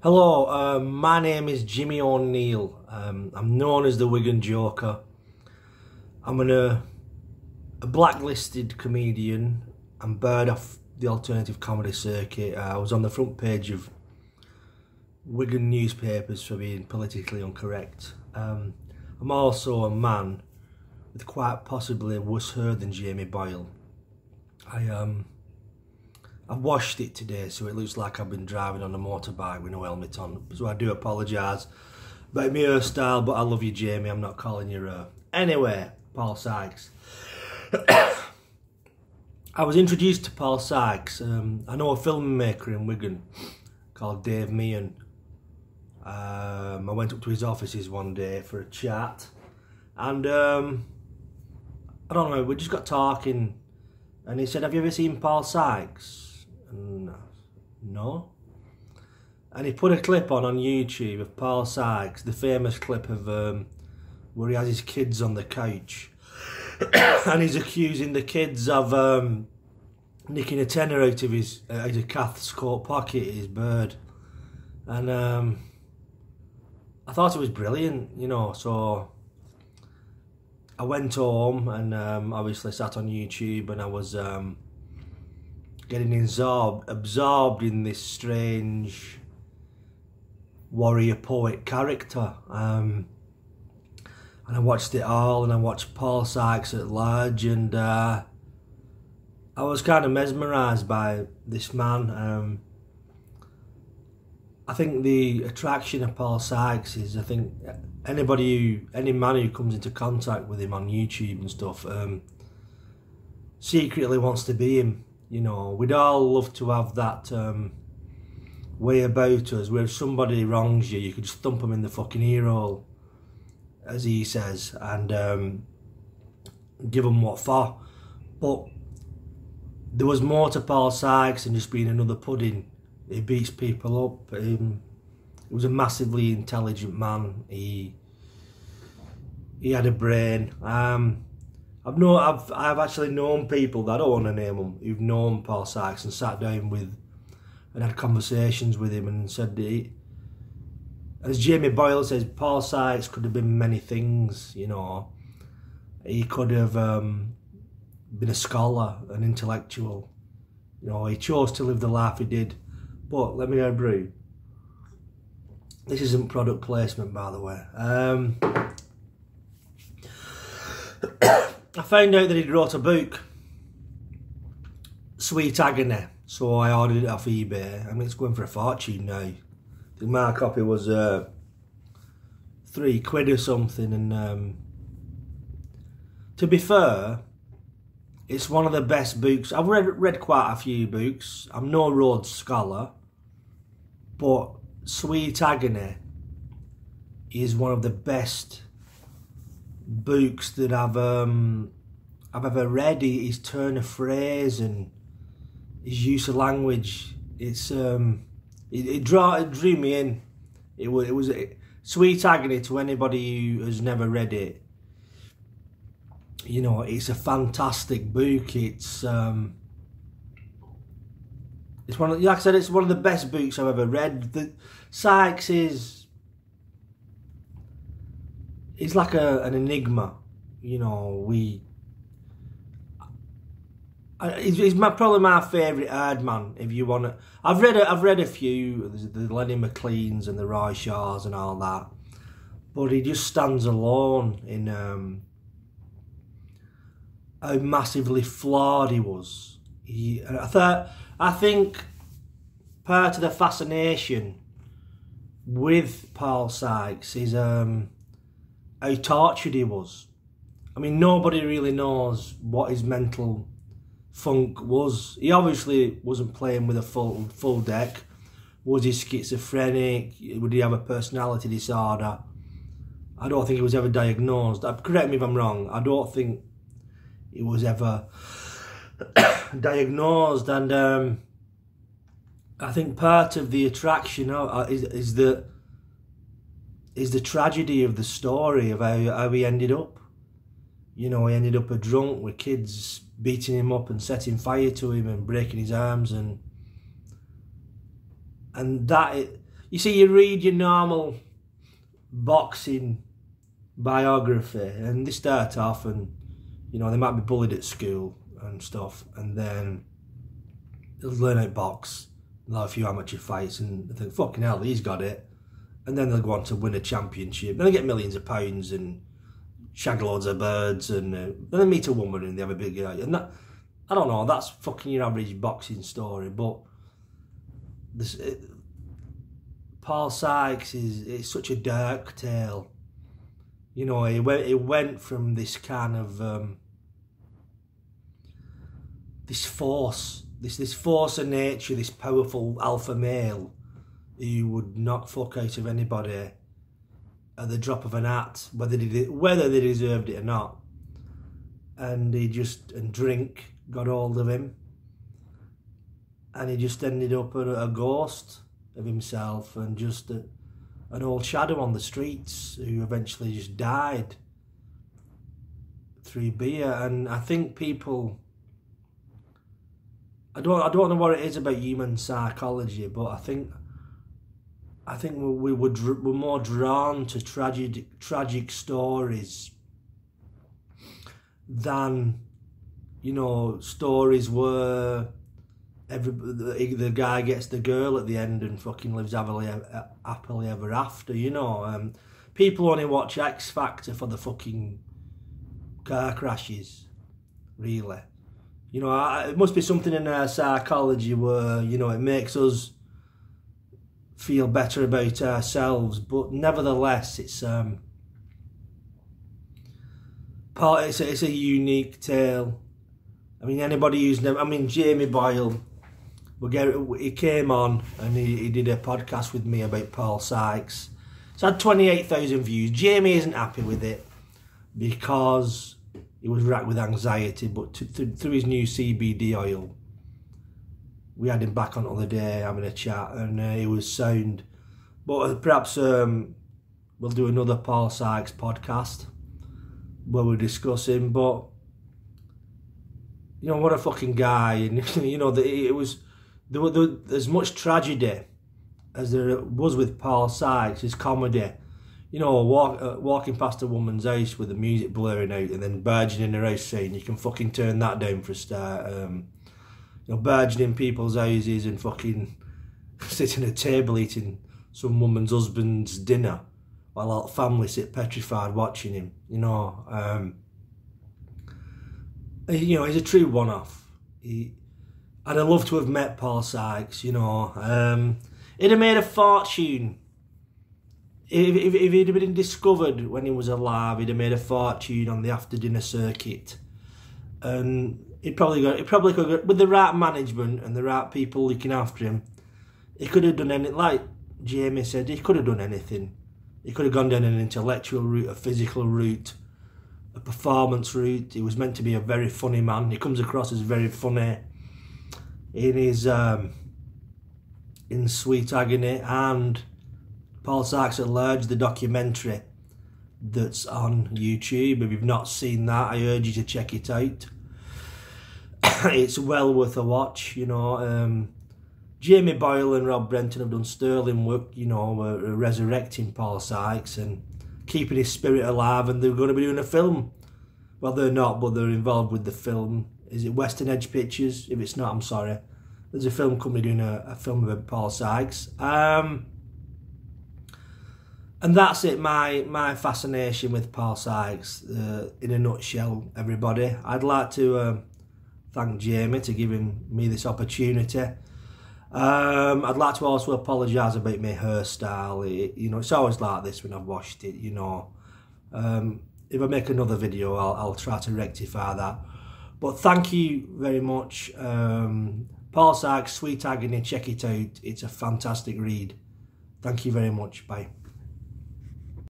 Hello, my name is Jimmy O'Neill. I'm known as the Wigan Joker. I'm a blacklisted comedian. I'm barred off the alternative comedy circuit. I was on the front page of Wigan newspapers for being politically incorrect. I'm also a man with quite possibly worse hair than Jamie Boyle. I've washed it today, so it looks like I've been driving on a motorbike with no helmet on. So I do apologise about my hairstyle, but I love you, Jamie. I'm not calling you Anyway, Paul Sykes. I was introduced to Paul Sykes. I know a filmmaker in Wigan called Dave Meehan. I went up to his offices one day for a chat, and I don't know, we just got talking, and he said, "Have you ever seen Paul Sykes?" And no. And he put a clip on YouTube of Paul Sykes, the famous clip of where he has his kids on the couch and he's accusing the kids of nicking a tenner out of his Cath's coat pocket, his bird. And I thought it was brilliant, you know, so I went home and obviously sat on YouTube, and I was getting absorbed in this strange warrior poet character. And I watched it all, and I watched Paul Sykes at large, and I was kind of mesmerised by this man. I think the attraction of Paul Sykes is, I think any man who comes into contact with him on YouTube and stuff secretly wants to be him. You know, we'd all love to have that way about us where if somebody wrongs you, you could just thump them in the fucking ear hole, as he says, and give them what for. But there was more to Paul Sykes than just being another pudding. He beats people up. He was a massively intelligent man. He had a brain. I've actually known people that I don't want to name them who've known Paul Sykes and sat down with and had conversations with him and said that as Jamie Boyle says, Paul Sykes could have been many things. You know, he could have been a scholar, an intellectual. You know, he chose to live the life he did. But let me have a brew. This isn't product placement, by the way. I found out that he'd wrote a book, Sweet Agony, so I ordered it off eBay. I mean, it's going for a fortune now. I think my copy was £3 or something, and to be fair, it's one of the best books. I've read quite a few books. I'm no Rhodes Scholar, but Sweet Agony is one of the best books that I've ever read. His turn of phrase and his use of language, it drew me in. It was Sweet Agony. To anybody who has never read it, you know, it's a fantastic book. It's one of, like I said, it's one of the best books I've ever read. Sykes he's like an enigma, you know. He's probably my favourite hard man. If you want to, I've read a few, the Lenny McLeans and the Roy Shaws and all that, but he just stands alone in how massively flawed he was. I think part of the fascination with Paul Sykes is how tortured he was. I mean, nobody really knows what his mental funk was. He obviously wasn't playing with a full deck. Was he schizophrenic? Would he have a personality disorder? I don't think he was ever diagnosed. Correct me if I'm wrong. I don't think he was ever diagnosed, and I think part of the attraction is the tragedy of the story of how he ended up. You know, he ended up a drunk with kids beating him up and setting fire to him and breaking his arms, and that you see, you read your normal boxing biography, and they start off, and you know, they might be bullied at school and stuff, and then they'll learn how to box, they'll have a few amateur fights, and they think, fucking hell, he's got it. And then they'll go on to win a championship. Then they get millions of pounds and shag loads of birds, and then they meet a woman and they have a big guy. And that, I don't know, that's fucking your average boxing story. But this, Paul Sykes is such a dark tale. You know, it went from this kind of this force of nature, this powerful alpha male who would knock fuck out of anybody at the drop of an hat, whether they deserved it or not. And drink got hold of him, and he just ended up a ghost of himself, and just an old shadow on the streets who eventually just died through beer. And I think people, I don't know what it is about human psychology, but I think we're more drawn to tragic stories than, you know, stories where the guy gets the girl at the end and fucking lives happily ever after. You know, people only watch X Factor for the fucking car crashes, really. You know, it must be something in our psychology where, you know, it makes us feel better about ourselves, but nevertheless, it's a unique tale. I mean, anybody who's never, I mean, Jamie Boyle, he came on and he did a podcast with me about Paul Sykes. It's had 28,000 views. Jamie isn't happy with it because he was racked with anxiety, but through his new CBD oil, we had him back on the other day having a chat, and he was sound. But perhaps we'll do another Paul Sykes podcast where we'll discuss him. But you know, what a fucking guy! And you know, there was as much tragedy as there was with Paul Sykes. His comedy, you know, walking past a woman's house with the music blaring out, and then barging in her house saying, "You can fucking turn that down for a start." You know, barging in people's houses and fucking sitting at a table eating some woman's husband's dinner while all the family sit petrified watching him. You know, he's a true one-off. And I'd love to have met Paul Sykes. You know, he'd have made a fortune if he'd have been discovered when he was alive. He'd have made a fortune on the after-dinner circuit, and he probably could, with the right management and the right people looking after him, he could have done anything. Like Jamie said, he could have done anything. He could have gone down an intellectual route, a physical route, a performance route. He was meant to be a very funny man. He comes across as very funny in his in Sweet Agony and Paul Sykes at Large, the documentary that's on YouTube. If you've not seen that, I urge you to check it out. It's well worth a watch. You know, Jamie Boyle and Rob Brenton have done sterling work, you know, resurrecting Paul Sykes and keeping his spirit alive, and they're going to be doing a film. Well, they're not, but they're involved with the film. Is it Western Edge Pictures? If it's not, I'm sorry. There's a film company doing a film about Paul Sykes. And that's it, my fascination with Paul Sykes, in a nutshell, everybody. I'd like to thank Jamie to giving me this opportunity. I'd like to also apologise about my hairstyle. You know, it's always like this when I've washed it, you know. If I make another video, I'll try to rectify that. But thank you very much. Paul Sykes, Sweet Agony, check it out. It's a fantastic read. Thank you very much. Bye.